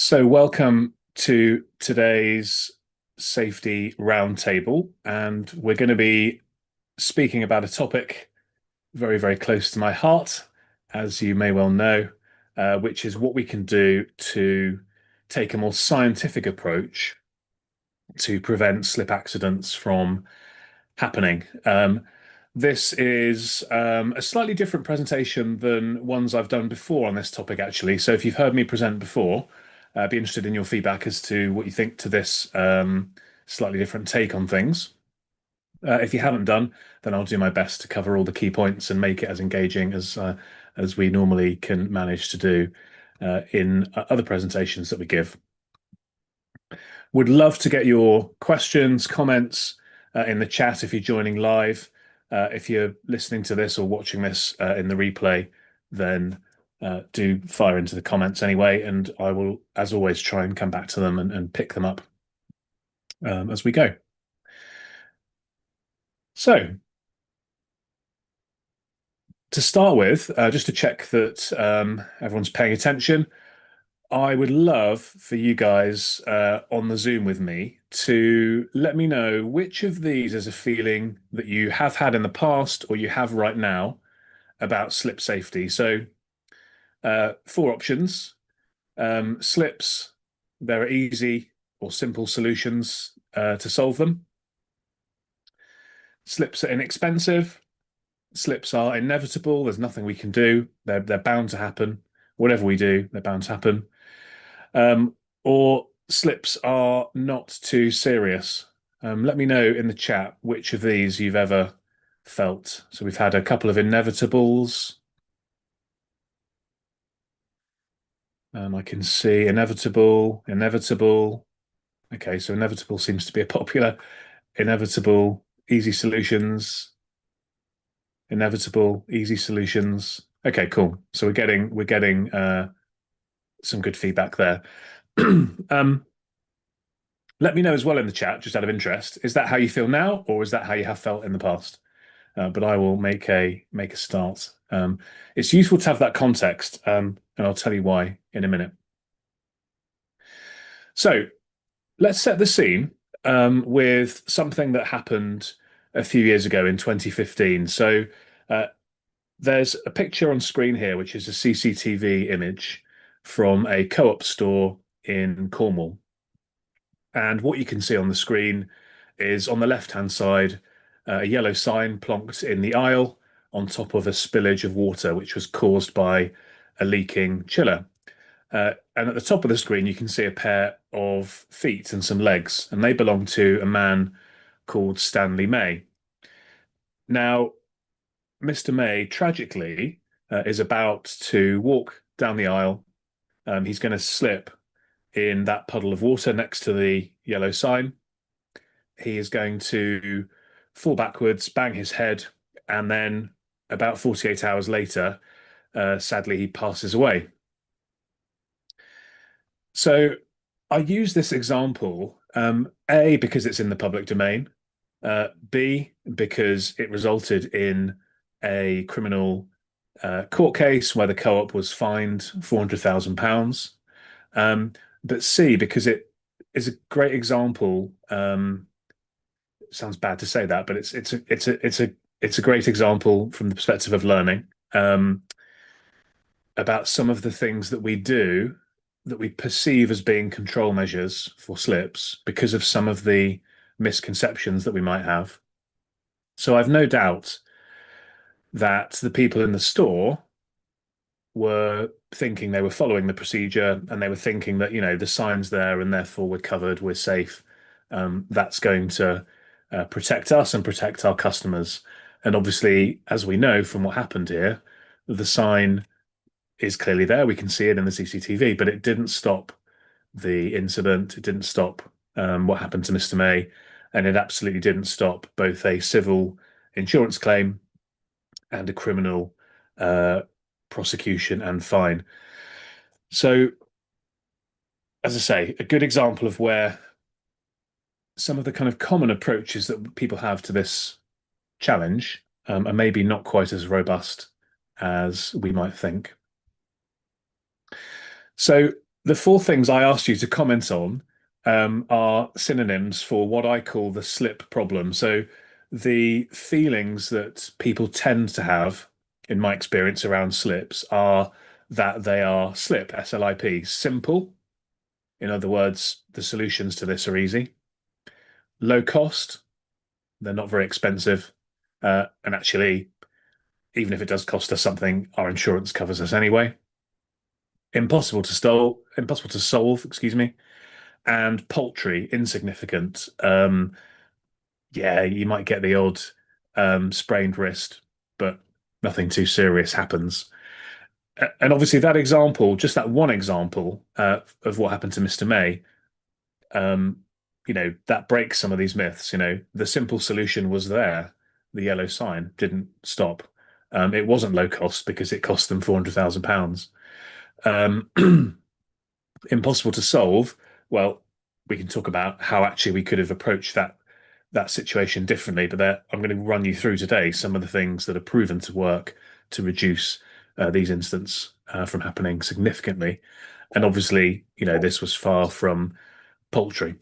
So, welcome to today's Safety Roundtable, and we're going to be speaking about a topic very, very close to my heart, as you may well know, which is what we can do to take a more scientific approach to prevent slip accidents from happening. This is a slightly different presentation than ones I've done before on this topic, actually. So if you've heard me present before, I'd be interested in your feedback as to what you think to this slightly different take on things. If you haven't done, then I'll do my best to cover all the key points and make it as engaging as we normally can manage to do in other presentations that we give. Would love to get your questions, comments in the chat if you're joining live. If you're listening to this or watching this in the replay, then do fire into the comments anyway, and I will, as always, try and come back to them and pick them up as we go. So, to start with, just to check that everyone's paying attention, I would love for you guys on the Zoom with me to let me know which of these is a feeling that you have had in the past or you have right now about slip safety. So, four options. Slips, there are easy or simple solutions to solve them. Slips are inexpensive. Slips are inevitable. There's nothing we can do. They're bound to happen. Whatever we do, they're bound to happen. Or slips are not too serious. Let me know in the chat which of these you've ever felt. So we've had a couple of inevitables. I can see inevitable, inevitable. Okay, so inevitable seems to be a popular. Inevitable, easy solutions. Inevitable, easy solutions. Okay, cool. So we're getting some good feedback there. Let me know as well in the chat, just out of interest. Is that how you feel now, or is that how you have felt in the past? But I will make a start. It's useful to have that context, and I'll tell you why in a minute. So let's set the scene with something that happened a few years ago in 2015. So there's a picture on screen here, which is a CCTV image from a co-op store in Cornwall. And what you can see on the screen is on the left-hand side, a yellow sign plonked in the aisle on top of a spillage of water, which was caused by a leaking chiller. And at the top of the screen, you can see a pair of feet and some legs, and they belong to a man called Stanley May. Now, Mr. May, tragically, is about to walk down the aisle. He's going to slip in that puddle of water next to the yellow sign. He is going to fall backwards, bang his head, and then about 48 hours later, sadly, he passes away. So I use this example, A, because it's in the public domain, B, because it resulted in a criminal court case where the co-op was fined £400,000. But C, because it is a great example. Sounds bad to say that, but it's a great example from the perspective of learning about some of the things that we do that we perceive as being control measures for slips because of some of the misconceptions that we might have. So I've no doubt that the people in the store were thinking they were following the procedure, and they were thinking that, the sign's there and therefore we're covered, we're safe. That's going to protect us and protect our customers. And obviously, as we know from what happened here, the sign is clearly there. We can see it in the CCTV, but it didn't stop the incident. It didn't stop what happened to Mr. May, and it absolutely didn't stop both a civil insurance claim and a criminal prosecution and fine. So, as I say, a good example of where some of the kind of common approaches that people have to this challenge are maybe not quite as robust as we might think. So The four things I asked you to comment on are synonyms for what I call the slip problem. So, the feelings that people tend to have, in my experience around slips, are that they are slip, SLIP, simple. In other words, the solutions to this are easy. Low cost, they're not very expensive. And actually, even if it does cost us something, our insurance covers us anyway. Impossible to solve, excuse me, and paltry, insignificant. Yeah, you might get the odd sprained wrist, but nothing too serious happens. And obviously, that example, just that one example of what happened to Mr. May, um, that breaks some of these myths. The simple solution was there. The yellow sign didn't stop. It wasn't low cost because it cost them £400,000. Um, impossible to solve. Well, we can talk about how actually we could have approached that situation differently. But I'm going to run you through today some of the things that are proven to work to reduce these incidents from happening significantly. And obviously, this was far from paltry.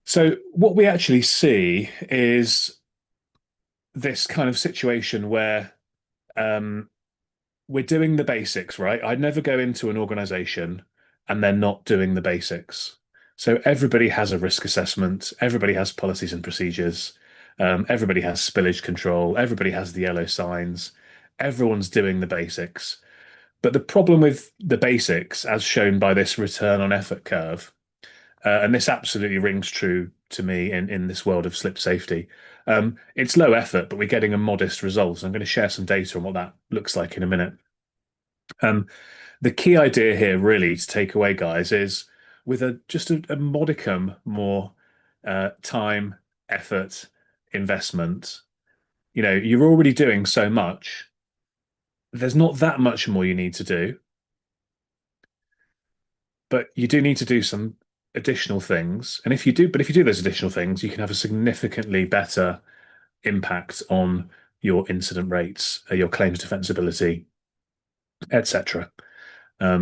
So what we actually see is this kind of situation where um, we're doing the basics, right? I'd never go into an organization and they're not doing the basics. So everybody has a risk assessment, everybody has policies and procedures, everybody has spillage control, everybody has the yellow signs, everyone's doing the basics. But the problem with the basics, as shown by this return on effort curve, and this absolutely rings true to me in this world of slip safety. It's low effort, but we're getting a modest result. I'm going to share some data on what that looks like in a minute. Um, the key idea here, really, to take away, guys, is with just a modicum more time, effort, investment. You're already doing so much. There's not that much more you need to do, but you do need to do some additional things. And if you do those additional things, you can have a significantly better impact on your incident rates, your claims defensibility, etc.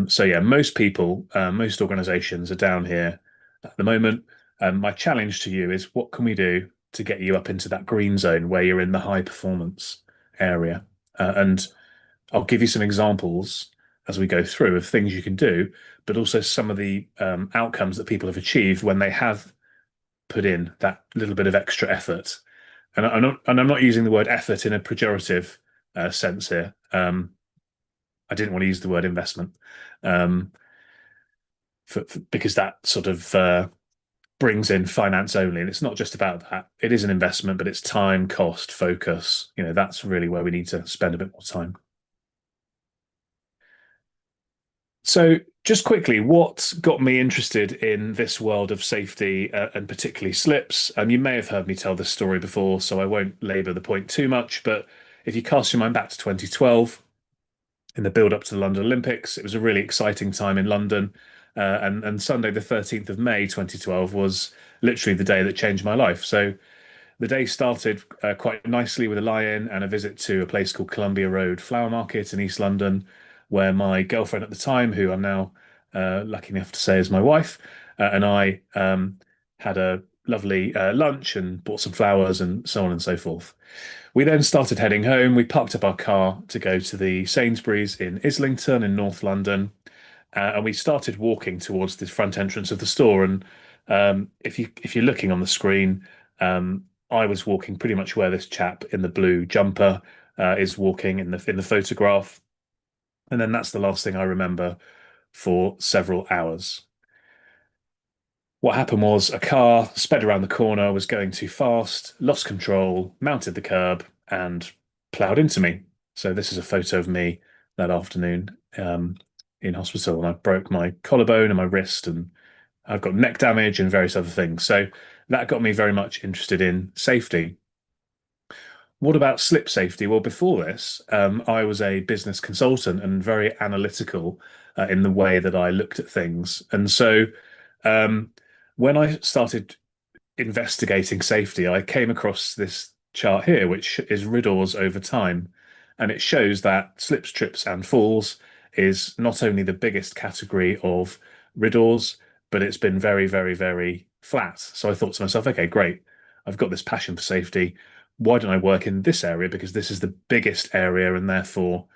So yeah, most people, most organizations are down here at the moment. My challenge to you is what can we do to get you up into that green zone where you're in the high performance area? And I'll give you some examples as we go through of things you can do, but also some of the outcomes that people have achieved when they have put in that little bit of extra effort. And I'm not using the word effort in a pejorative sense here. I didn't want to use the word investment um, because that sort of brings in finance only, and it's not just about that. It is an investment, but it's time, cost, focus. That's really where we need to spend a bit more time. So, just quickly, what got me interested in this world of safety and particularly slips? You may have heard me tell this story before, so I won't labour the point too much. But if you cast your mind back to 2012, in the build up to the London Olympics, it was a really exciting time in London. And Sunday, the 13th of May, 2012, was literally the day that changed my life. So, the day started quite nicely with a lie-in and a visit to a place called Columbia Road Flower Market in East London, where my girlfriend at the time, who I'm now lucky enough to say is my wife, and I had a lovely lunch and bought some flowers and so on and so forth. We then started heading home. We parked up our car to go to the Sainsbury's in Islington in North London, and we started walking towards the front entrance of the store. And if you're looking on the screen, I was walking pretty much where this chap in the blue jumper is walking in the photograph, and then that's the last thing I remember for several hours. What happened was a car sped around the corner, was going too fast, lost control, mounted the curb, and ploughed into me. So this is a photo of me that afternoon in hospital, and I broke my collarbone and my wrist, and I've got neck damage and various other things. So that got me very much interested in safety. What about slip safety? Well, before this, I was a business consultant and very analytical in the way that I looked at things. And so um, when I started investigating safety, I came across this chart here, which is riddles over time. And it shows that slips, trips, and falls is not only the biggest category of riddles, but it's been very, very, very flat. So I thought to myself, okay, great. I've got this passion for safety. Why don't I work in this area? Because this is the biggest area and therefore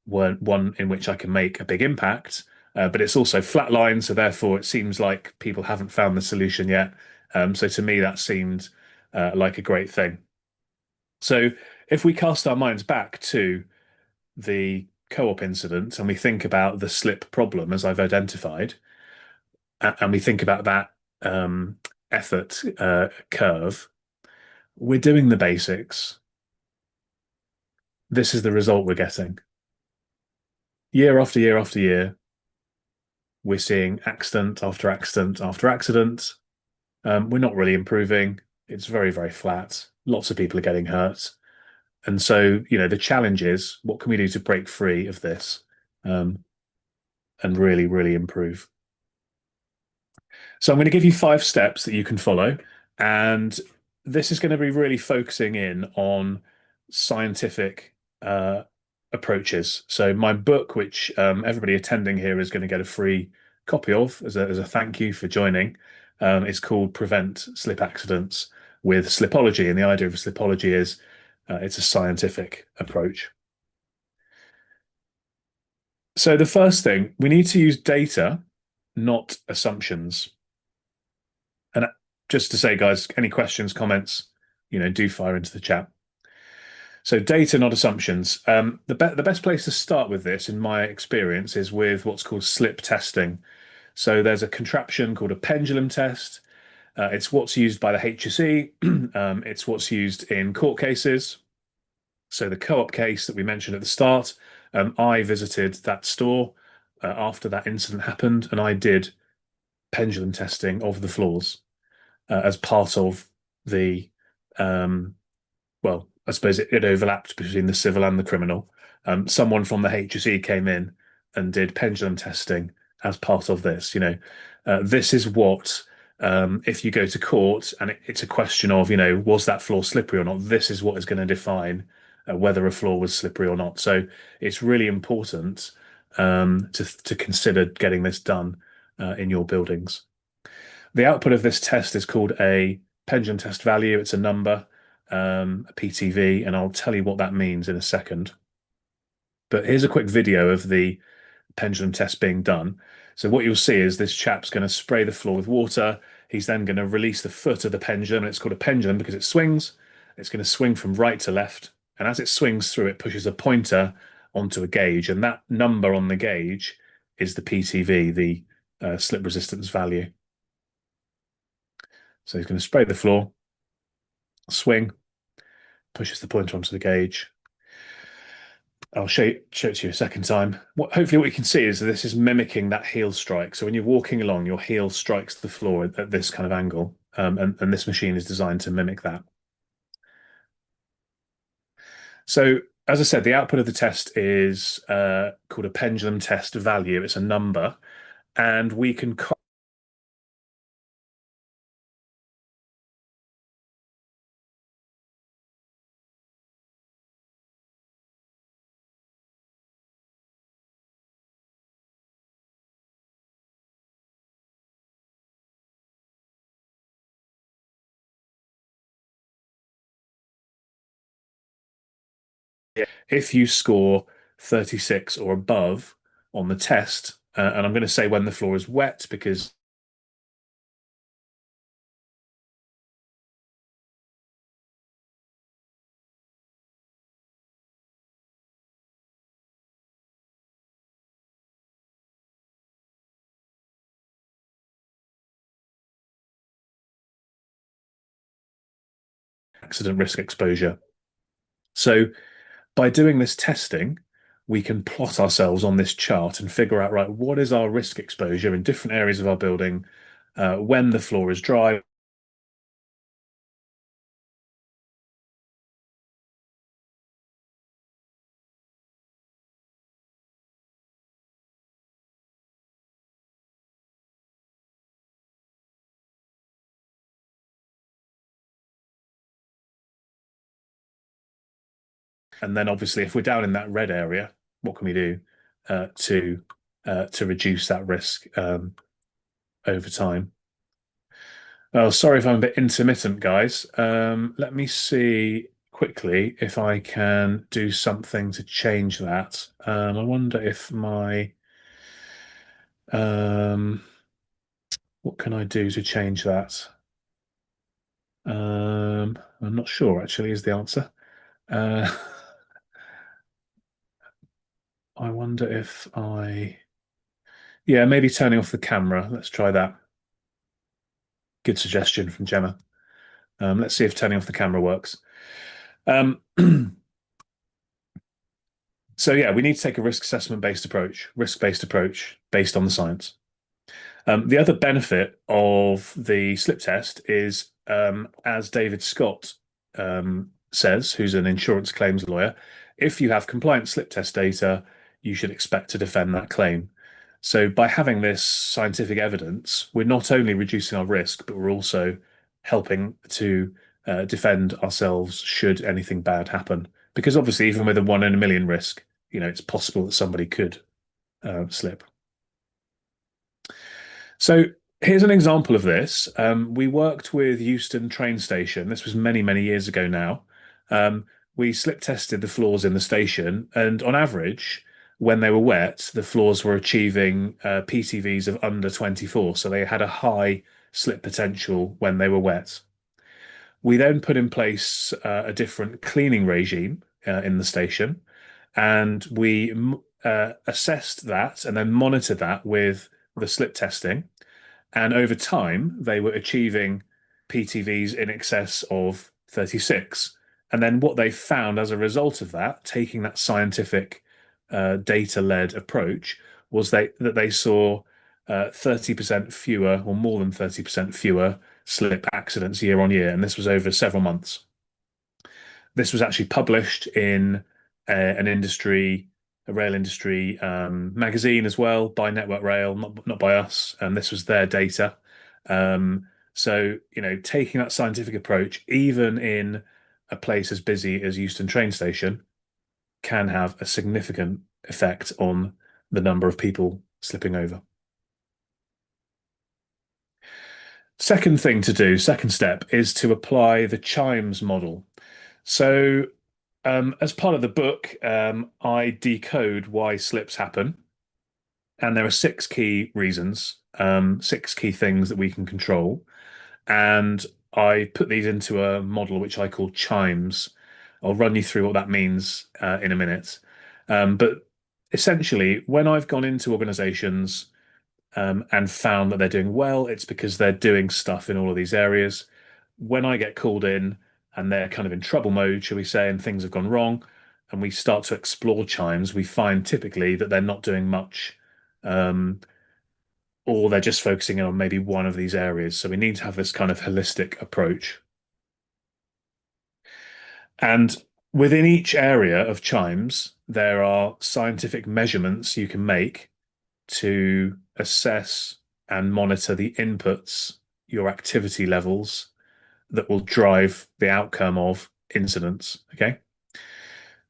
one in which I can make a big impact. But it's also flatline, so therefore it seems like people haven't found the solution yet. So to me, that seemed like a great thing. So if we cast our minds back to the co-op incident and we think about the slip problem as I've identified, and we think about that effort curve, we're doing the basics. This is the result we're getting. Year after year after year, we're seeing accident after accident after accident. We're not really improving. It's very, very flat. Lots of people are getting hurt. And so, the challenge is what can we do to break free of this um, and really, really improve? So I'm going to give you 5 steps that you can follow. And this is going to be really focusing in on scientific approaches. So my book, which everybody attending here is going to get a free copy of as a thank you for joining, is called Prevent Slip Accidents with Slipology. And the idea of slipology is it's a scientific approach. So the first thing, we need to use data, not assumptions. And just to say, guys, any questions, comments, do fire into the chat. So data, not assumptions. The best place to start with this, in my experience, is with what's called slip testing. So there's a contraption called a pendulum test. It's what's used by the HSE. It's what's used in court cases. So the co-op case that we mentioned at the start, I visited that store after that incident happened, and I did pendulum testing of the floors as part of the well, I suppose it overlapped between the civil and the criminal. Someone from the HSE came in and did pendulum testing as part of this. This is what if you go to court and it's a question of, was that floor slippery or not? This is what is going to define whether a floor was slippery or not. So it's really important to consider getting this done in your buildings. The output of this test is called a pendulum test value. It's a number, a PTV, and I'll tell you what that means in a second. But here's a quick video of the pendulum test being done. So what you'll see is this chap's going to spray the floor with water. He's then going to release the foot of the pendulum. And it's called a pendulum because it swings. It's going to swing from right to left. And as it swings through, it pushes a pointer onto a gauge. And that number on the gauge is the PTV, the slip resistance value. So he's going to spray the floor, swing, pushes the pointer onto the gauge. I'll show it to you a second time. Hopefully what you can see is that this is mimicking that heel strike. So when you're walking along, your heel strikes the floor at this kind of angle. And this machine is designed to mimic that. So as I said, the output of the test is called a pendulum test value. It's a number. And we can if you score 36 or above on the test, and I'm going to say when the floor is wet because accident risk exposure. So by doing this testing, we can plot ourselves on this chart and figure out, right, what is our risk exposure in different areas of our building when the floor is dry. And then obviously, if we're down in that red area, what can we do? to reduce that risk over time. Oh, sorry if I'm a bit intermittent, guys. Let me see quickly if I can do something to change that. I wonder if my um, what can I do to change that? I'm not sure actually is the answer. Uh, I wonder if yeah, maybe turning off the camera. Let's try that. Good suggestion from Gemma. Let's see if turning off the camera works. Um, so yeah, we need to take a risk assessment based approach, risk-based approach based on the science. The other benefit of the slip test is, as David Scott says, who's an insurance claims lawyer, if you have compliant slip test data, you should expect to defend that claim. So by having this scientific evidence, we're not only reducing our risk, but we're also helping to defend ourselves should anything bad happen. Because obviously, even with a 1 in a million risk, it's possible that somebody could slip. So here's an example of this. We worked with Euston train station. This was many, many years ago now. Um, we slip tested the floors in the station, and on average, when they were wet, the floors were achieving PTVs of under 24. So they had a high slip potential when they were wet. We then put in place a different cleaning regime in the station, and we assessed that and then monitored that with the slip testing. And over time, they were achieving PTVs in excess of 36. And then what they found as a result of that, taking that scientific data-led approach, was that they saw 30% fewer or more than 30% fewer slip accidents year on year. And this was over several months. This was actually published in an industry, a rail industry magazine as well by Network Rail, not by us. And this was their data. So, taking that scientific approach, even in a place as busy as Euston train station, can have a significant effect on the number of people slipping over. Second thing to do, second step, is to apply the chimes model. So as part of the book, I decode why slips happen, and there are six key reasons, six key things that we can control, and I put these into a model which I call chimes. I'll run you through what that means in a minute. But essentially, when I've gone into organizations and found that they're doing well, it's because they're doing stuff in all of these areas. When I get called in and they're kind of in trouble mode, shall we say, and things have gone wrong, and we start to explore chimes, we find typically that they're not doing much, um, or they're just focusing on maybe one of these areas. So we need to have this kind of holistic approach. And within each area of chimes, there are scientific measurements you can make to assess and monitor the inputs, your activity levels that will drive the outcome of incidents. Okay.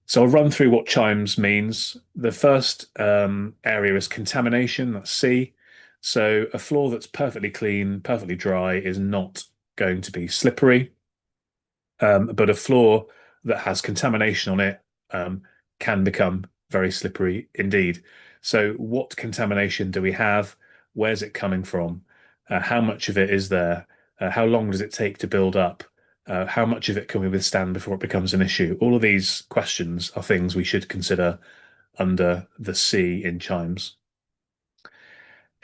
So I'll run through what chimes means. The first area is contamination, that's C. So a floor that's perfectly clean, perfectly dry is not going to be slippery. But a floor that has contamination on it can become very slippery indeed. So, what contamination do we have? Where's it coming from? How much of it is there? How long does it take to build up? How much of it can we withstand before it becomes an issue? All of these questions are things we should consider under the C in chimes.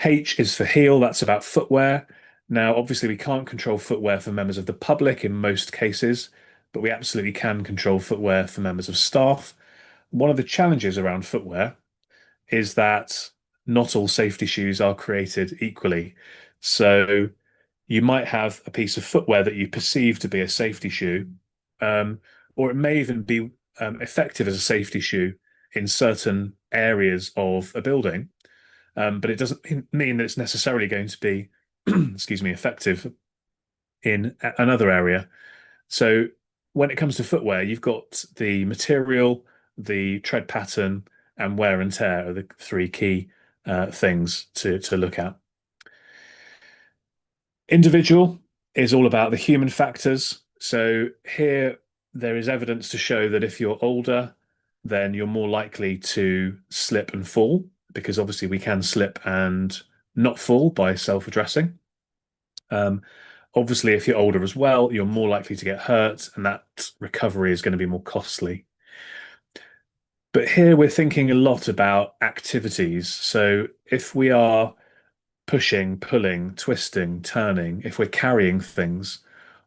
H is for heel, that's about footwear. Now, obviously, we can't control footwear for members of the public in most cases, but we absolutely can control footwear for members of staff. One of the challenges around footwear is that not all safety shoes are created equally. So you might have a piece of footwear that you perceive to be a safety shoe, um, or it may even be effective as a safety shoe in certain areas of a building, but it doesn't mean that it's necessarily going to be, excuse me, effective in another area. So when it comes to footwear, you've got the material, the tread pattern, and wear and tear are the three key things to look at. Individual is all about the human factors. So here there is evidence to show that if you're older, then you're more likely to slip and fall, because obviously we can slip and not fall by self-addressing. Um, Obviously, if you're older as well, you're more likely to get hurt, and that recovery is going to be more costly. But here we're thinking a lot about activities. So if we are pushing, pulling, twisting, turning, if we're carrying things,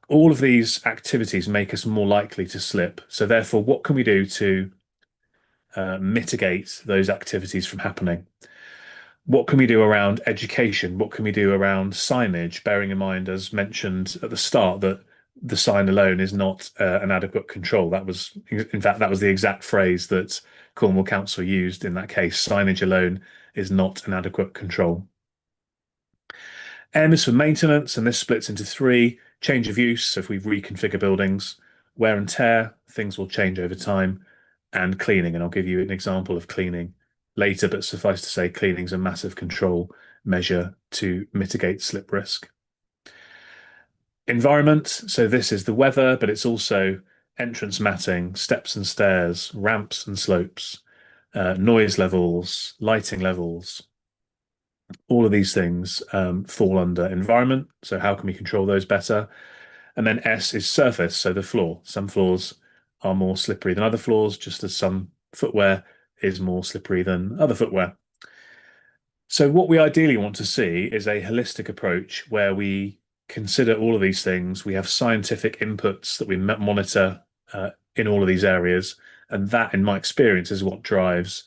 all of these activities make us more likely to slip. So therefore, what can we do to mitigate those activities from happening? What can we do around education? What can we do around signage? Bearing in mind, as mentioned at the start, that the sign alone is not an adequate control. That was, in fact, that was the exact phrase that Cornwall Council used in that case. Signage alone is not an adequate control. M is for maintenance, and this splits into three: change of use, so if we reconfigure buildings; wear and tear, things will change over time; and cleaning. And I'll give you an example of cleaning later, but suffice to say, cleaning is a massive control measure to mitigate slip risk. Environment, so this is the weather, but it's also entrance matting, steps and stairs, ramps and slopes, noise levels, lighting levels. All of these things fall under environment. So how can we control those better? And then S is surface, so the floor. Some floors are more slippery than other floors, just as some footwear is more slippery than other footwear. So what we ideally want to see is a holistic approach where we consider all of these things. We have scientific inputs that we monitor in all of these areas, and that, in my experience, is what drives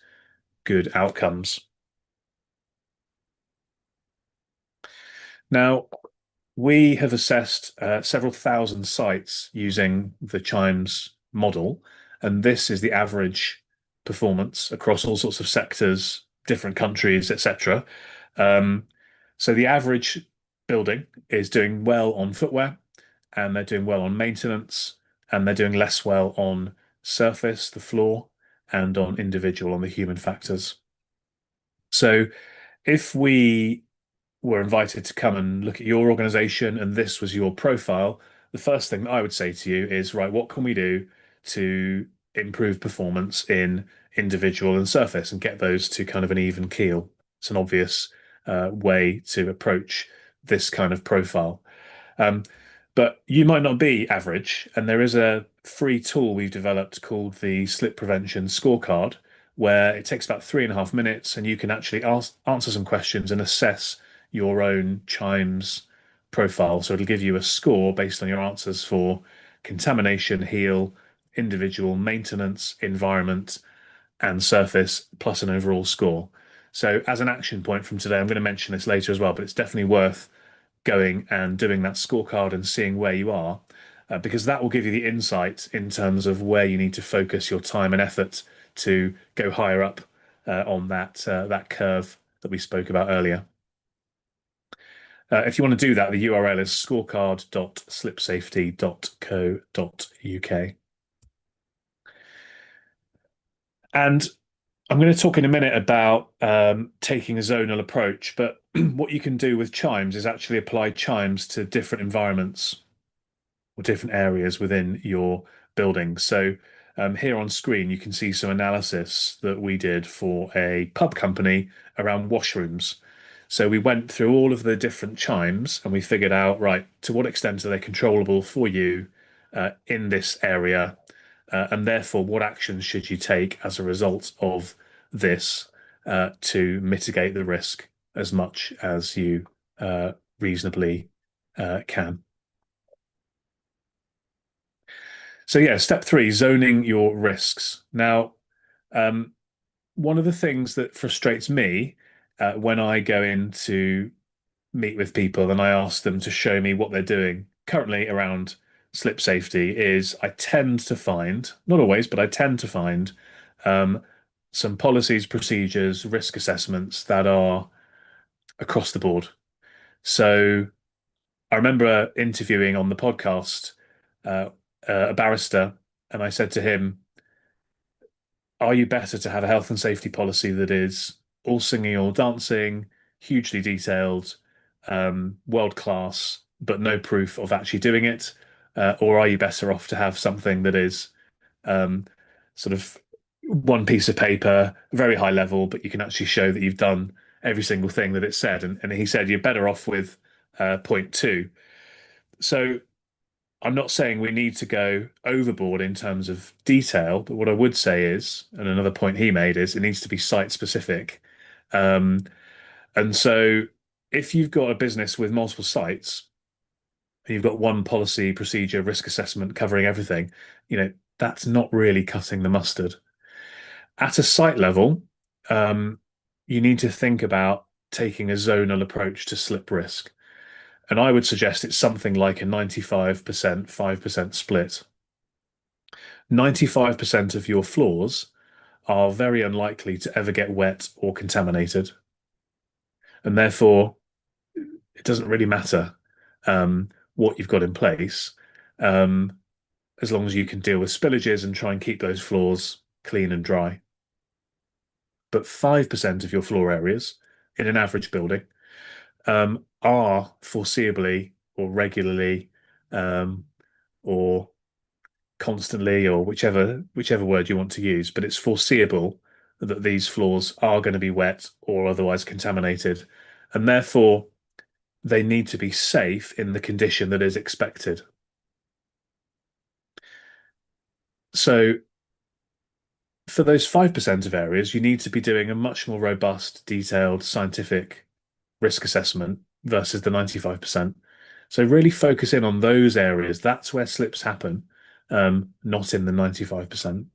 good outcomes. Now, we have assessed several thousand sites using the Chimes model, and this is the average performance across all sorts of sectors, different countries, etc. Um, so the average building is doing well on footwear, and they're doing well on maintenance, and they're doing less well on surface, the floor, and on individual, on the human factors. So if we were invited to come and look at your organization and this was your profile, the first thing that I would say to you is, right, what can we do to improve performance in individual and surface and get those to kind of an even keel? It's an obvious way to approach this kind of profile. Um, but you might not be average, and there is a free tool we've developed called the Slip Prevention Scorecard, where it takes about 3.5 minutes, and you can actually answer some questions and assess your own Chimes profile. So it'll give you a score based on your answers for contamination, heel, individual, maintenance, environment, and surface, plus an overall score. So as an action point from today, I'm going to mention this later as well, but it's definitely worth going and doing that scorecard and seeing where you are, because that will give you the insight in terms of where you need to focus your time and effort to go higher up on that curve that we spoke about earlier. If you want to do that, the URL is scorecard.slipsafety.co.uk. And I'm going to talk in a minute about taking a zonal approach, but what you can do with Chimes is actually apply Chimes to different environments or different areas within your building. So here on screen, you can see some analysis that we did for a pub company around washrooms. So we went through all of the different chimes and we figured out, right, to what extent are they controllable for you in this area? And therefore, what actions should you take as a result of this to mitigate the risk as much as you reasonably can? So yeah, step three, zoning your risks. Now, um, one of the things that frustrates me when I go in to meet with people and I ask them to show me what they're doing currently around slip safety is I tend to find, not always, but I tend to find um, some policies, procedures, risk assessments that are across the board. So I remember interviewing on the podcast uh, a barrister, and I said to him, Are you better to have a health and safety policy that is all singing, all dancing, hugely detailed, world class, but no proof of actually doing it? Or are you better off to have something that is um, sort of one piece of paper, very high level, but you can actually show that you've done every single thing that it said? And he said you're better off with point two. So I'm not saying we need to go overboard in terms of detail, but what I would say is, and another point he made is, it needs to be site specific. Um, and so if you've got a business with multiple sites and you've got one policy, procedure, risk assessment covering everything, that's not really cutting the mustard. At a site level, um, you need to think about taking a zonal approach to slip risk. And I would suggest it's something like a 95%, 5% split. 95% of your floors are very unlikely to ever get wet or contaminated. And therefore, it doesn't really matter what you've got in place, um, as long as you can deal with spillages and try and keep those floors clean and dry. But 5% of your floor areas in an average building are foreseeably or regularly um, or constantly or whichever word you want to use, but it's foreseeable that these floors are going to be wet or otherwise contaminated, and therefore they need to be safe in the condition that is expected. So for those 5% of areas, you need to be doing a much more robust, detailed, scientific risk assessment versus the 95%. So really focus in on those areas. That's where slips happen, not in the 95%.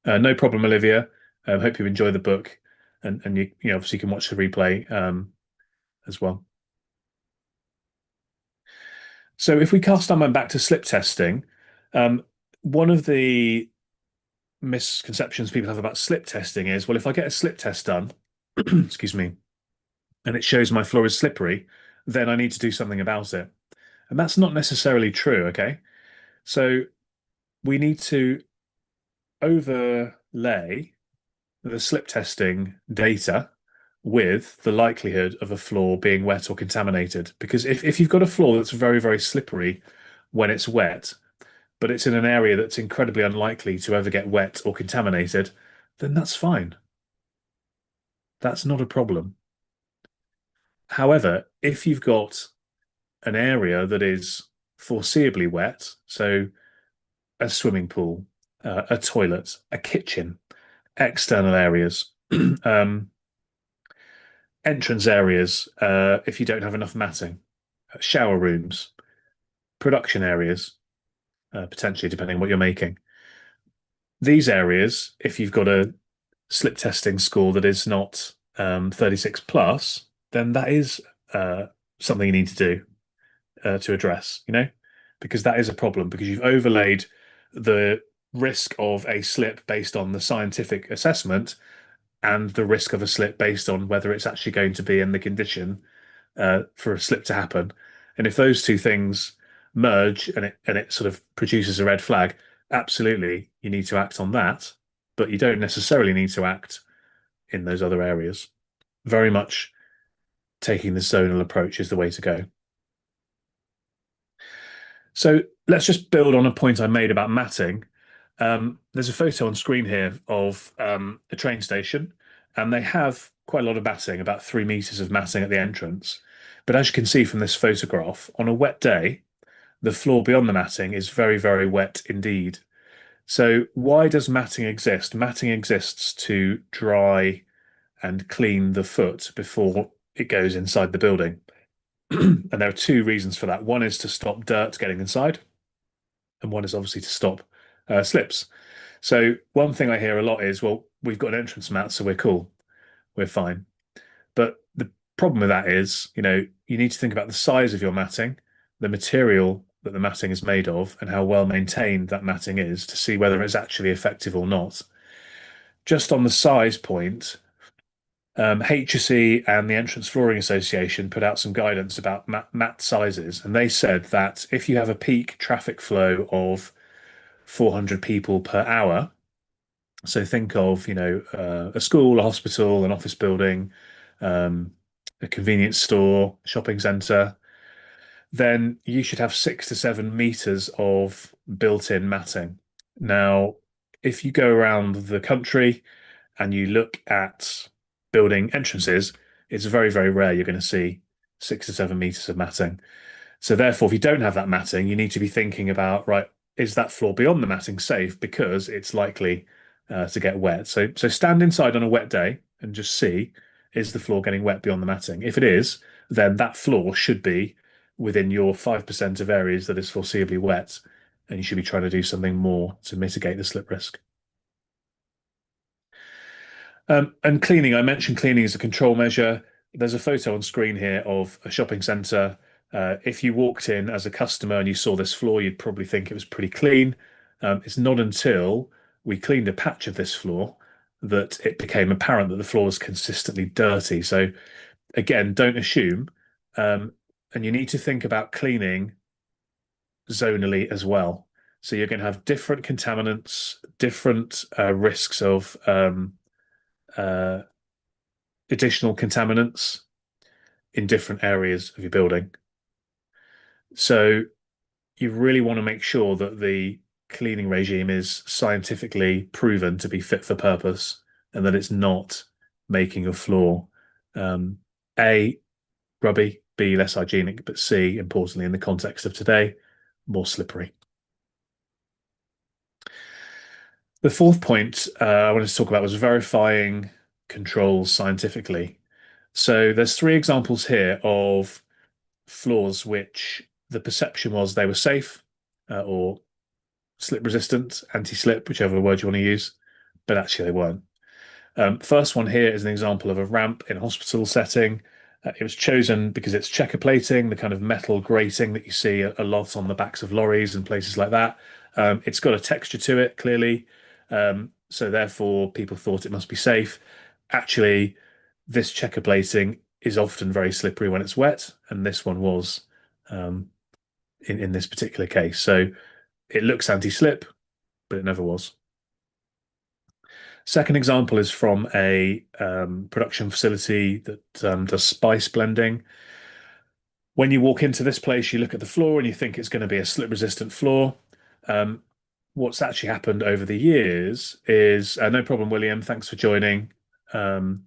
No problem, Olivia. Hope you enjoy the book, and you obviously can watch the replay as well. So if we cast our mind back to slip testing, one of the misconceptions people have about slip testing is, well, if I get a slip test done, excuse me, and it shows my floor is slippery, then I need to do something about it. And that's not necessarily true, okay? So we need to overlay the slip testing data with the likelihood of a floor being wet or contaminated. Because if you've got a floor that's very, very slippery when it's wet, but it's in an area that's incredibly unlikely to ever get wet or contaminated, then that's fine. That's not a problem. However, if you've got an area that is foreseeably wet, so a swimming pool, a toilet, a kitchen, external areas, um, entrance areas, if you don't have enough matting, shower rooms, production areas, potentially depending on what you're making. These areas, if you've got a slip testing score that is not 36 plus, then that is something you need to do to address, because that is a problem because you've overlaid the risk of a slip based on the scientific assessment and the risk of a slip based on whether it's actually going to be in the condition for a slip to happen. And if those two things merge and it sort of produces a red flag, absolutely you need to act on that, but you don't necessarily need to act in those other areas. Very much taking the zonal approach is the way to go. So let's just build on a point I made about matting. There's a photo on screen here of a train station, and they have quite a lot of matting, about 3 meters of matting at the entrance. But as you can see from this photograph, on a wet day, the floor beyond the matting is very, very wet indeed. So why does matting exist? Matting exists to dry and clean the foot before it goes inside the building. And there are two reasons for that. One is to stop dirt getting inside, and one is obviously to stop slips. So one thing I hear a lot is, well, we've got an entrance mat, so we're cool, we're fine. But the problem with that is, you need to think about the size of your matting, the material that the matting is made of, and how well maintained that matting is to see whether it's actually effective or not. Just on the size point, HSE and the Entrance Flooring Association put out some guidance about mat sizes, and they said that if you have a peak traffic flow of 400 people per hour, So think of, a school, a hospital, an office building, um, a convenience store, shopping centre. Then you should have 6 to 7 meters of built-in matting. Now, if you go around the country and you look at building entrances, it's very, very rare you're going to see 6 to 7 meters of matting. So therefore, if you don't have that matting, you need to be thinking about, right, is that floor beyond the matting safe because it's likely to get wet. So stand inside on a wet day and just see, is the floor getting wet beyond the matting? If it is, then that floor should be within your 5% of areas that is foreseeably wet, and you should be trying to do something more to mitigate the slip risk. And cleaning, I mentioned cleaning as a control measure. There's a photo on screen here of a shopping centre. If you walked in as a customer and you saw this floor, you'd probably think it was pretty clean. It's not until we cleaned a patch of this floor that it became apparent that the floor was consistently dirty. So again, don't assume. Um, and you need to think about cleaning zonally as well. So you're going to have different contaminants, different risks of uh, additional contaminants in different areas of your building. So you really want to make sure that the cleaning regime is scientifically proven to be fit for purpose and that it's not making your floor um, A, grubby, B, less hygienic, but C, importantly, in the context of today, more slippery. The fourth point I wanted to talk about was verifying controls scientifically. So there's three examples here of floors which the perception was they were safe or slip resistant, anti-slip, whichever word you want to use, but actually they weren't. First one here is an example of a ramp in a hospital setting. It was chosen because it's checker plating, the kind of metal grating that you see a lot on the backs of lorries and places like that. It's got a texture to it, clearly. So therefore, people thought it must be safe. Actually, this checker plating is often very slippery when it's wet, and this one was um, in this particular case. So it looks anti-slip, but it never was. Second example is from a production facility that does spice blending. When you walk into this place, you look at the floor and you think it's going to be a slip resistant floor. Um, what's actually happened over the years is no problem, William. Thanks for joining. Um,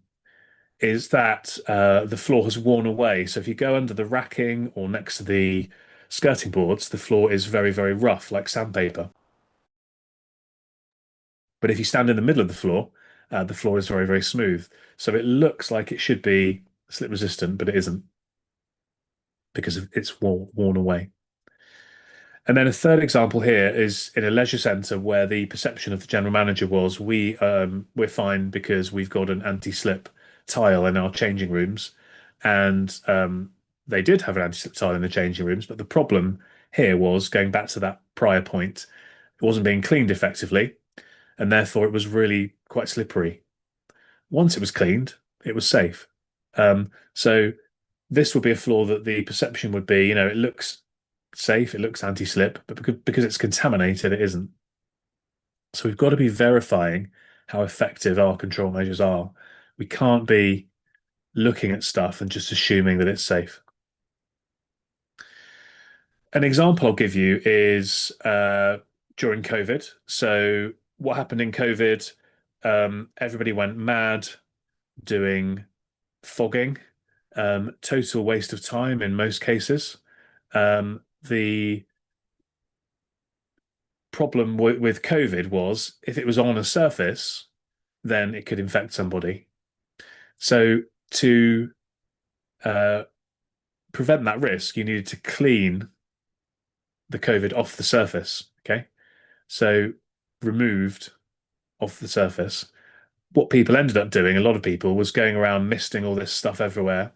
is that the floor has worn away. So if you go under the racking or next to the skirting boards, the floor is very, very rough, like sandpaper. But if you stand in the middle of the floor is very, very smooth. So it looks like it should be slip resistant, but it isn't because it's worn away. And then a third example here is in a leisure centre where the perception of the general manager was we're fine because we've got an anti-slip tile in our changing rooms, and they did have an anti-slip tile in the changing rooms, but the problem here was going back to that prior point, it wasn't being cleaned effectively, and therefore it was really quite slippery. Once it was cleaned, it was safe. So this would be a floor that the perception would be, it looks safe, it looks anti-slip, but because it's contaminated, it isn't. So we've got to be verifying how effective our control measures are. We can't be looking at stuff and just assuming that it's safe. An example I'll give you is during COVID. So what happened in COVID? Everybody went mad doing fogging, total waste of time in most cases. The problem with COVID was if it was on a surface, then it could infect somebody. So to uh, prevent that risk, you needed to clean the COVID off the surface. Okay. So removed off the surface. What people ended up doing, a lot of people, was going around misting all this stuff everywhere.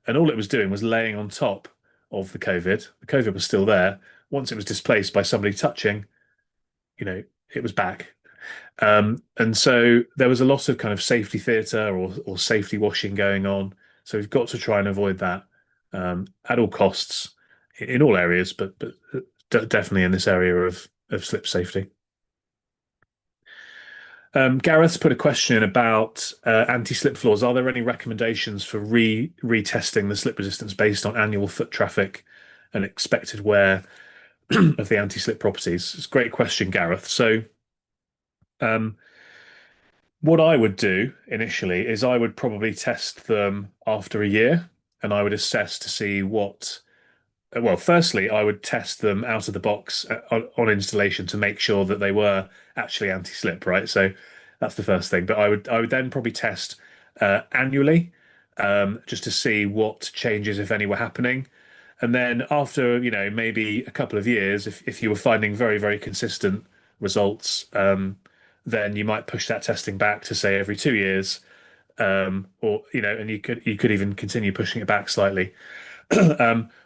And all it was doing was laying on top of the COVID. The COVID was still there. Once it was displaced by somebody touching, it was back. And so there was a lot of kind of safety theatre or safety washing going on. So we've got to try and avoid that at all costs in all areas, but definitely in this area of slip safety. Gareth's put a question about anti-slip floors. Are there any recommendations for retesting the slip resistance based on annual foot traffic and expected wear of the anti-slip properties? It's a great question, Gareth. So, um, what I would do initially is I would probably test them after a year, and I would assess to see what well, firstly, I would test them out of the box on installation to make sure that they were actually anti-slip, right? So that's the first thing. But I would then probably test annually, just to see what changes, if any, were happening. And then after, maybe a couple of years, if you were finding very, very consistent results, then you might push that testing back to say every 2 years, or and you could even continue pushing it back slightly.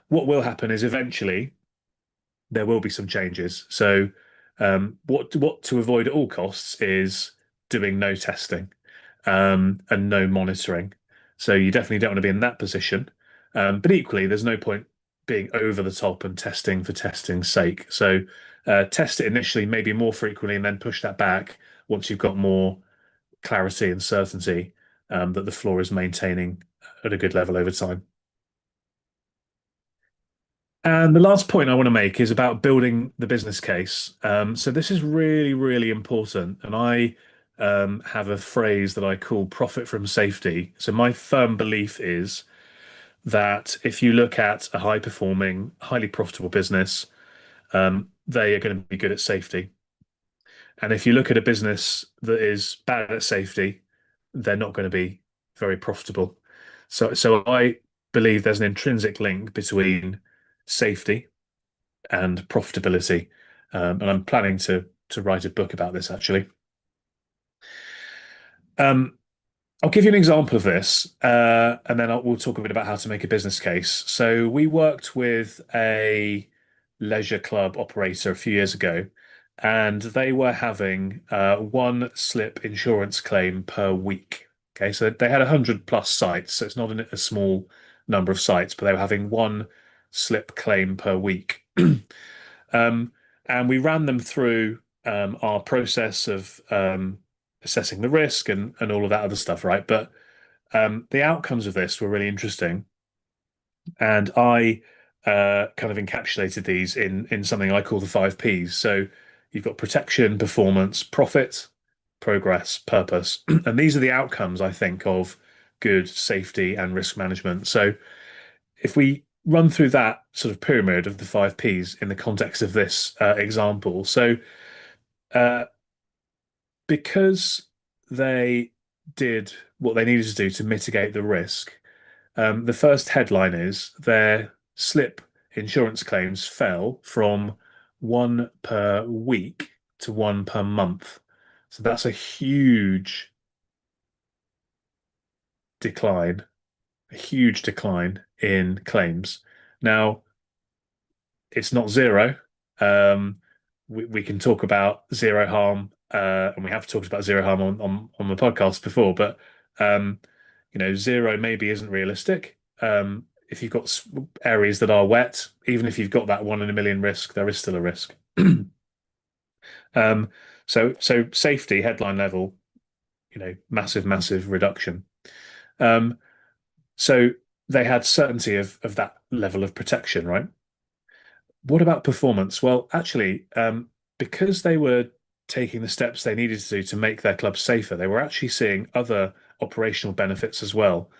What will happen is eventually there will be some changes. So, what to avoid at all costs is doing no testing, and no monitoring. So you definitely don't want to be in that position. But equally, there's no point being over the top and testing for testing's sake. So, test it initially, maybe more frequently, and then push that back once you've got more clarity and certainty, that the floor is maintaining at a good level over time. And the last point I want to make is about building the business case. So this is really, really important. And I have a phrase that I call profit from safety. So my firm belief is that if you look at a high performing, highly profitable business, they are going to be good at safety. And if you look at a business that is bad at safety, they're not going to be very profitable. So I believe there's an intrinsic link between safety and profitability. And I'm planning to write a book about this actually. Um, I'll give you an example of this, and then we'll talk a bit about how to make a business case. So we worked with a leisure club operator a few years ago, and they were having one slip insurance claim per week. Okay, so they had 100 plus sites, so it's not a small number of sites, but they were having one slip claim per week. Um, and we ran them through our process of assessing the risk and all of that other stuff, right? But the outcomes of this were really interesting, and I kind of encapsulated these in something I call the five Ps. So you've got protection, performance, profit, progress, purpose, and these are the outcomes I think of good safety and risk management. So if we run through that sort of pyramid of the five Ps in the context of this example, so uh, because they did what they needed to do to mitigate the risk, the first headline is their slip insurance claims fell from one per week to one per month. So that's a decline, a huge decline in claims. Now, it's not zero. Um, we can talk about zero harm, and we have talked about zero harm on the podcast before, but um, zero maybe isn't realistic. If you've got areas that are wet, even if you've got that 1 in a million risk, there is still a risk. Um, so safety headline level, massive, massive reduction. Um, so they had certainty of that level of protection, right? What about performance? Well, actually, because they were taking the steps they needed to do to make their club safer, they were actually seeing other operational benefits as well.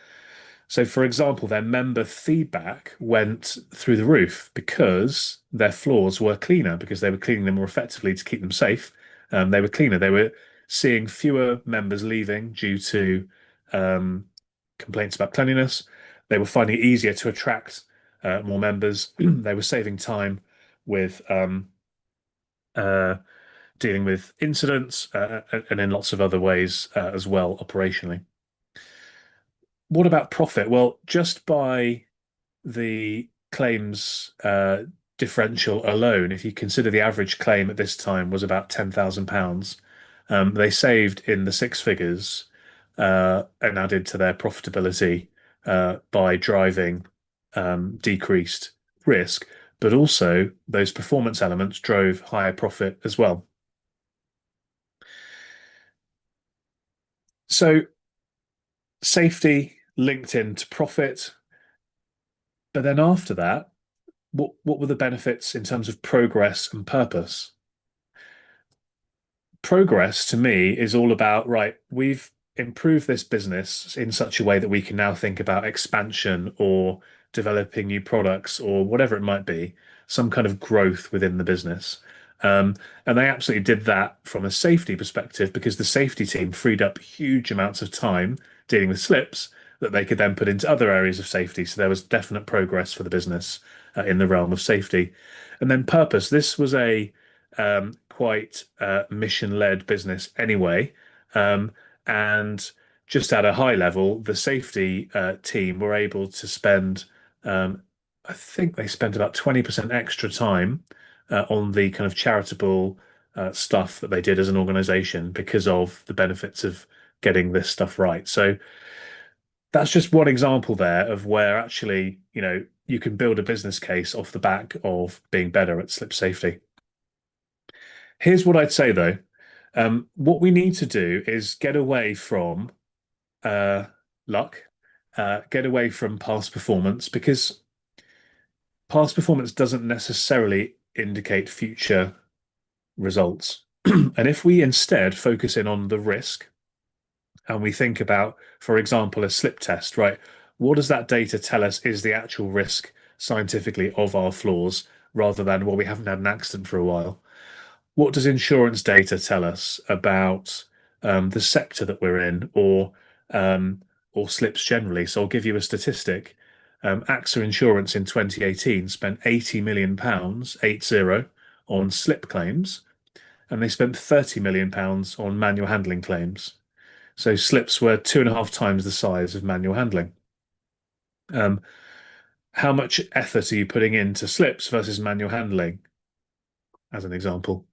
So, for example, their member feedback went through the roof because their floors were cleaner, because they were cleaning them more effectively to keep them safe. They were cleaner. They were seeing fewer members leaving due to um, complaints about cleanliness. They were finding it easier to attract more members. They were saving time with uh, dealing with incidents, and in lots of other ways as well, operationally. What about profit? Well, just by the claims differential alone, if you consider the average claim at this time was about £10,000, they saved in the six figures and added to their profitability by driving decreased risk, but also those performance elements drove higher profit as well. So safety linked into profit, but then after that, what were the benefits in terms of progress and purpose? Progress to me is all about, right, we've improved this business in such a way that we can now think about expansion or developing new products or whatever it might be, some kind of growth within the business. Um, and they absolutely did that from a safety perspective because the safety team freed up huge amounts of time dealing with slips that they could then put into other areas of safety. So there was definite progress for the business in the realm of safety. And then purpose. This was a quite mission-led business anyway. Um, and just at a high level, the safety team were able to spend, um, I think they spent about 20% extra time on the kind of charitable stuff that they did as an organization because of the benefits of getting this stuff right. So that's just one example there of where actually, you can build a business case off the back of being better at slip safety. Here's what I'd say though. What we need to do is get away from uh, luck, get away from past performance because past performance doesn't necessarily indicate future results. And if we instead focus in on the risk and we think about, for example, a slip test, right? What does that data tell us is the actual risk scientifically of our floors rather than, well, we haven't had an accident for a while? What does insurance data tell us about the sector that we're in um, or slips generally? So I'll give you a statistic. AXA Insurance in 2018 spent £80 million, 80, on slip claims, and they spent £30 million on manual handling claims. So slips were 2.5 times the size of manual handling. Um, how much effort are you putting into slips versus manual handling, as an example?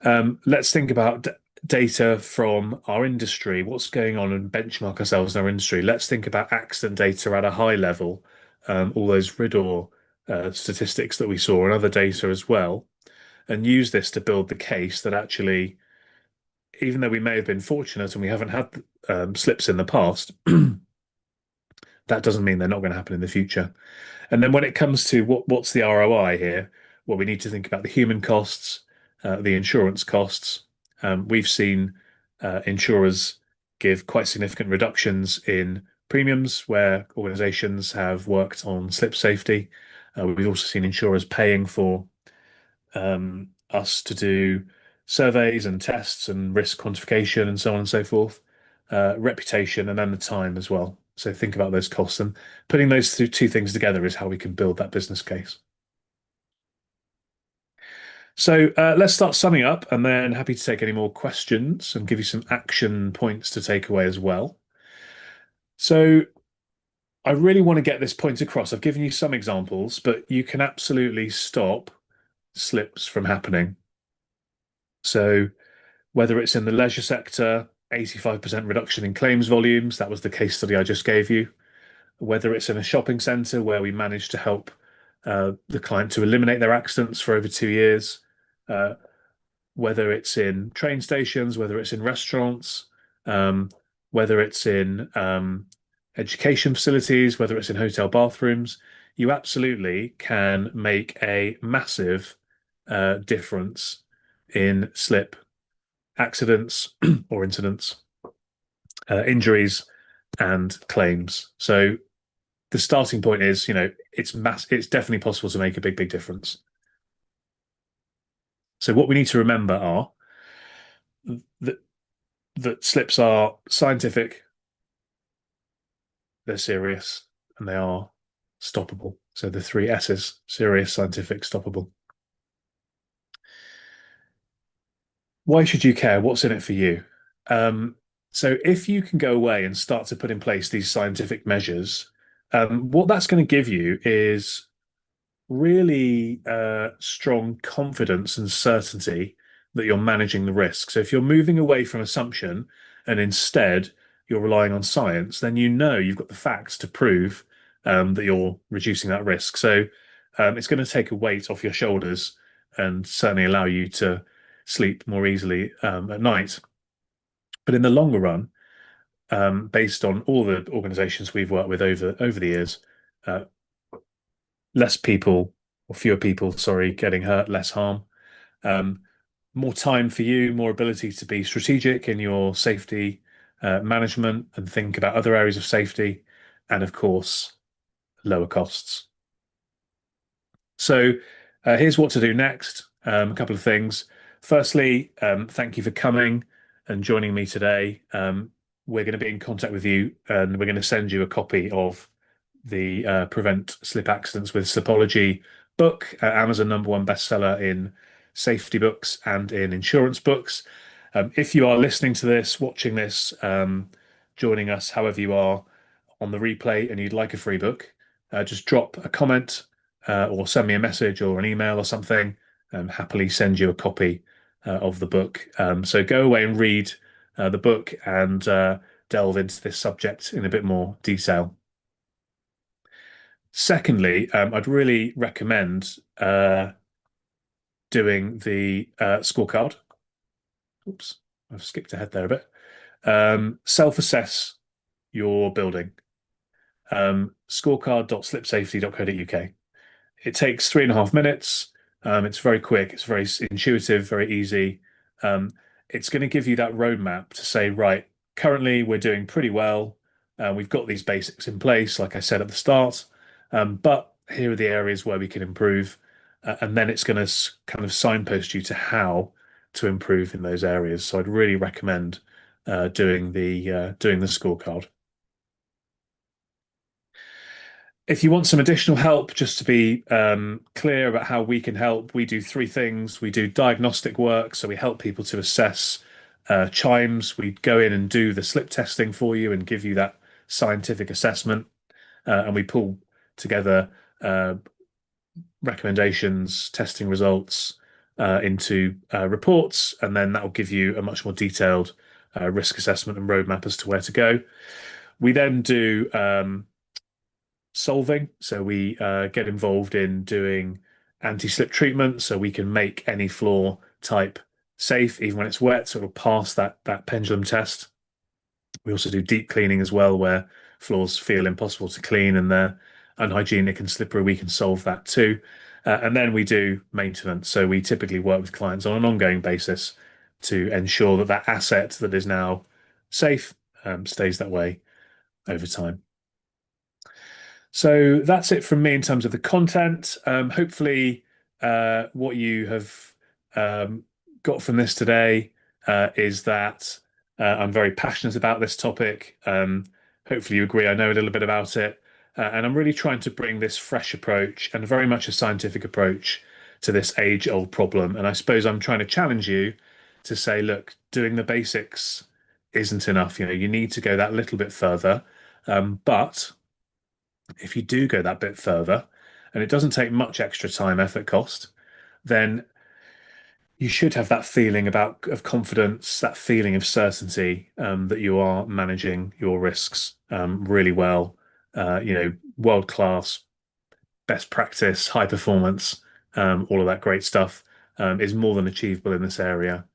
Let's think about data from our industry, what's going on, and benchmark ourselves in our industry. Let's think about accident data at a high level, all those RIDDOR statistics that we saw and other data as well, and use this to build the case that actually, even though we may have been fortunate and we haven't had slips in the past, that doesn't mean they're not going to happen in the future. And then when it comes to what's the ROI here, well, we need to think about the human costs, the insurance costs. We've seen insurers give quite significant reductions in premiums where organizations have worked on slip safety. We've also seen insurers paying for us to do surveys and tests and risk quantification and so on and so forth, reputation, and then the time as well. So think about those costs and putting those two things together is how we can build that business case. So let's start summing up and then happy to take any more questions and give you some action points to take away as well. So I really want to get this point across. I've given you some examples, but you can absolutely stop slips from happening. So whether it's in the leisure sector, 85% reduction in claims volumes, that was the case study I just gave you. Whether it's in a shopping centre where we managed to help the client to eliminate their accidents for over 2 years, uh, whether it's in train stations, whether it's in restaurants, um, whether it's in education facilities, whether it's in hotel bathrooms, you absolutely can make a massive difference in slip accidents or incidents, injuries, and claims. So the starting point is, it's definitely possible to make a big, big difference. So what we need to remember are that slips are scientific, they're serious, and they are stoppable. So the three S's: serious, scientific, stoppable. Why should you care? What's in it for you? Um, so if you can go away and start to put in place these scientific measures, what that's going to give you is really strong confidence and certainty that you're managing the risk. So if you're moving away from assumption and instead you're relying on science, then you know you've got the facts to prove that you're reducing that risk. So it's going to take a weight off your shoulders and certainly allow you to sleep more easily at night. But in the longer run, based on all the organizations we've worked with over the years, uh, less people or fewer people, sorry, getting hurt, less harm. Um, More time for you, more ability to be strategic in your safety management and think about other areas of safety, and of course, lower costs. So here's what to do next. A couple of things. Firstly, thank you for coming and joining me today. We're going to be in contact with you and we're going to send you a copy of the Prevent Slip Accidents with Slipology book, Amazon #1 bestseller in safety books and in insurance books. If you are listening to this, watching this, joining us, however you are on the replay and you'd like a free book, just drop a comment or send me a message or an email or something. Happily send you a copy of the book. So go away and read the book and delve into this subject in a bit more detail. Secondly, I'd really recommend doing the scorecard. Oops, I've skipped ahead there a bit. Self-assess your building. Scorecard.slipsafety.co.uk. It takes 3.5 minutes. It's very quick. It's very intuitive, very easy. Um, it's going to give you that roadmap to say, right, currently we're doing pretty well. We've got these basics in place, like I said at the start. But here are the areas where we can improve. And then it's going to kind of signpost you to how to improve in those areas. So I'd really recommend doing the scorecard. If you want some additional help, just to be clear about how we can help, we do three things. We do diagnostic work, so we help people to assess chimes. We go in and do the slip testing for you and give you that scientific assessment. And we pull together uh, recommendations, testing results into reports, and then that will give you a much more detailed risk assessment and roadmap as to where to go. We then do solving. So we get involved in doing anti-slip treatment so we can make any floor type safe even when it's wet, so it'll pass that pendulum test. We also do deep cleaning as well, where floors feel impossible to clean and they're unhygienic and slippery. We can solve that too. And then we do maintenance. So we typically work with clients on an ongoing basis to ensure that that asset that is now safe stays that way over time. So that's it from me in terms of the content. Hopefully, what you have got from this today is that I'm very passionate about this topic. Hopefully, you agree I know a little bit about it. And I'm really trying to bring this fresh approach and very much a scientific approach to this age-old problem. And I suppose I'm trying to challenge you to say, look, doing the basics isn't enough. You need to go that little bit further. But if you do go that bit further, and it doesn't take much extra time, effort, cost, then you should have that feeling of confidence, that feeling of certainty that you are managing your risks really well. World class, best practice, high performance, all of that great stuff is more than achievable in this area.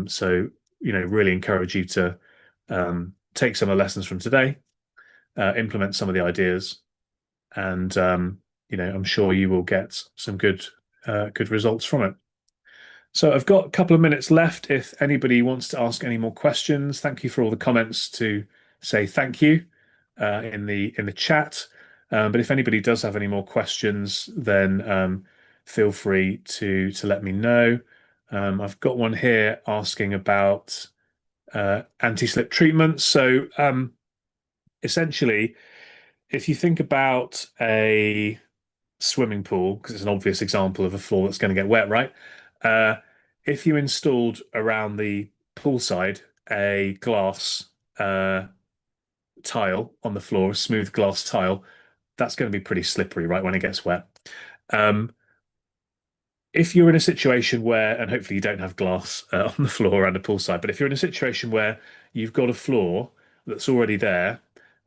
So, really encourage you to take some of the lessons from today, implement some of the ideas, and I'm sure you will get some good results from it. So I've got a couple of minutes left. If anybody wants to ask any more questions, thank you for all the comments to say thank you in the chat. But if anybody does have any more questions, then feel free to let me know. I've got one here asking about anti-slip treatment. So essentially, if you think about a swimming pool, because it's an obvious example of a floor that's going to get wet, right? Uh, if you installed around the poolside a glass tile on the floor, a smooth glass tile, that's going to be pretty slippery, right, when it gets wet. Um, if you're in a situation where, and hopefully you don't have glass on the floor around a poolside, but if you're in a situation where you've got a floor that's already there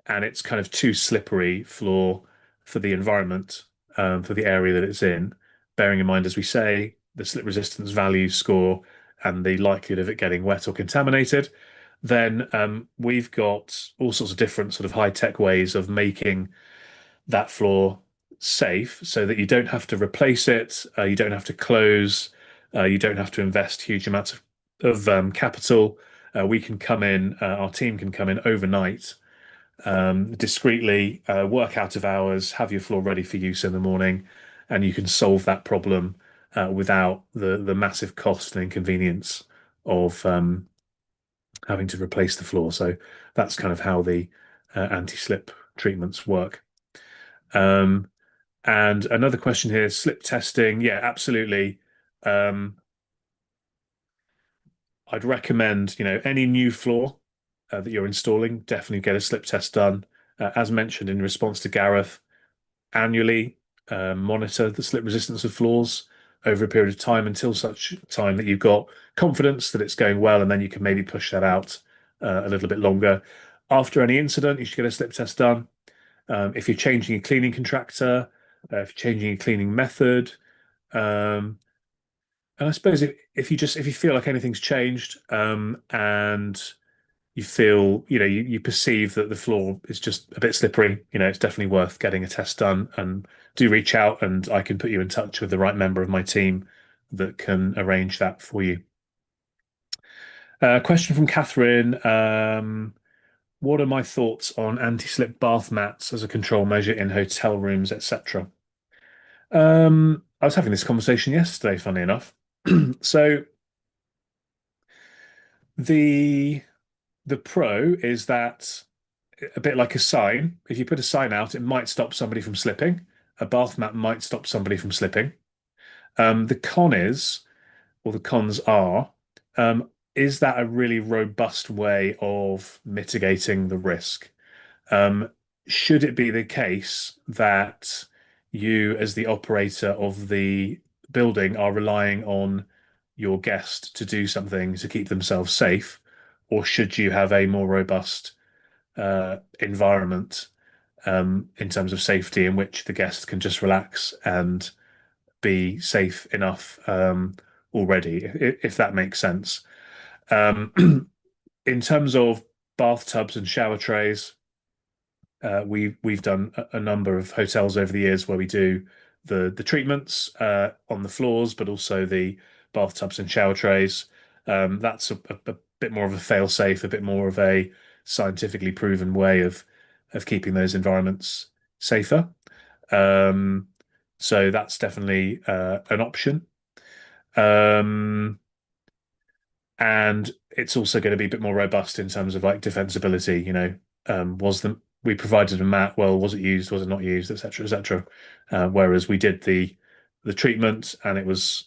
and it's kind of too slippery floor for the environment, for the area that it's in, bearing in mind, as we say, the slip resistance value score and the likelihood of it getting wet or contaminated, then we've got all sorts of different sort of high-tech ways of making that floor safe so that you don't have to replace it, you don't have to close, you don't have to invest huge amounts of capital. We can come in, our team can come in overnight, discreetly, work out of hours, have your floor ready for use in the morning, and you can solve that problem without the massive cost and inconvenience of having to replace the floor. So that's kind of how the anti-slip treatments work. Um, and another question here, slip testing. Yeah, absolutely. Um, I'd recommend, any new floor that you're installing, definitely get a slip test done. As mentioned in response to Gareth, annually monitor the slip resistance of floors over a period of time until such time that you've got confidence that it's going well, and then you can maybe push that out a little bit longer. After any incident, you should get a slip test done. If you're changing a cleaning contractor, if you're changing a cleaning method, um, and I suppose if you feel like anything's changed, and you feel, you perceive that the floor is just a bit slippery, it's definitely worth getting a test done. And do reach out, and I can put you in touch with the right member of my team that can arrange that for you. Question from Catherine. What are my thoughts on anti-slip bath mats as a control measure in hotel rooms, etc.? I was having this conversation yesterday, funny enough. So the the pro is that a bit like a sign, if you put a sign out, it might stop somebody from slipping. A bath mat might stop somebody from slipping. The con is, or the cons are, is that a really robust way of mitigating the risk? Um, should it be the case that you, as the operator of the building, are relying on your guest to do something to keep themselves safe, or should you have a more robust environment in terms of safety in which the guest can just relax and be safe enough already, if that makes sense? Um, in terms of bathtubs and shower trays, we've done a number of hotels over the years where we do the treatments on the floors, but also the bathtubs and shower trays. That's a bit more of a fail-safe, a bit more of a scientifically proven way of keeping those environments safer. Um, so that's definitely an option. Um, and it's also going to be a bit more robust in terms of like defensibility. Was the we provided a mat? Well, was it used? Was it not used? Etc. Etc. Whereas we did the treatment, and it was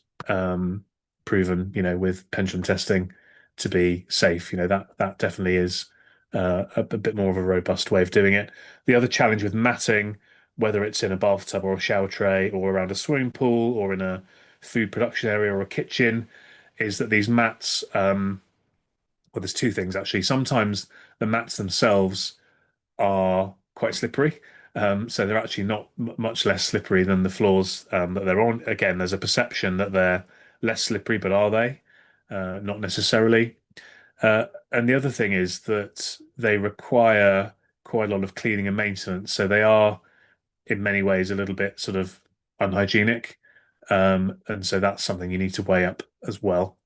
proven, with pendulum testing to be safe. That definitely is a bit more of a robust way of doing it. The other challenge with matting, whether it's in a bathtub or a shower tray or around a swimming pool or in a food production area or a kitchen, is that these mats, well, there's two things actually. Sometimes the mats themselves are quite slippery. So they're actually not much less slippery than the floors that they're on. Again, there's a perception that they're less slippery, but are they? Not necessarily. And the other thing is that they require quite a lot of cleaning and maintenance. So they are, in many ways, a little bit sort of unhygienic. And so that's something you need to weigh up as well.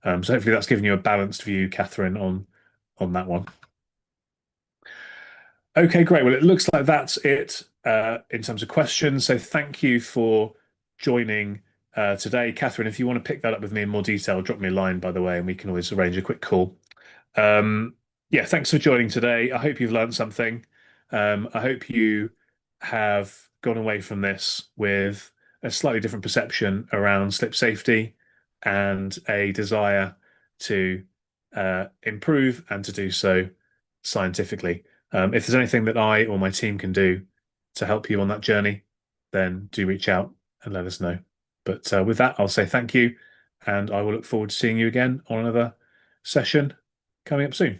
So hopefully that's given you a balanced view, Catherine, on that one. Okay, great. Well, it looks like that's it in terms of questions. So thank you for joining today, Catherine. If you want to pick that up with me in more detail, drop me a line, by the way, and we can always arrange a quick call. Um, yeah, thanks for joining today. I hope you've learned something. I hope you have gone away from this with a slightly different perception around slip safety and a desire to improve and to do so scientifically. If there's anything that I or my team can do to help you on that journey, then do reach out and let us know. But with that, I'll say thank you, and I will look forward to seeing you again on another session coming up soon.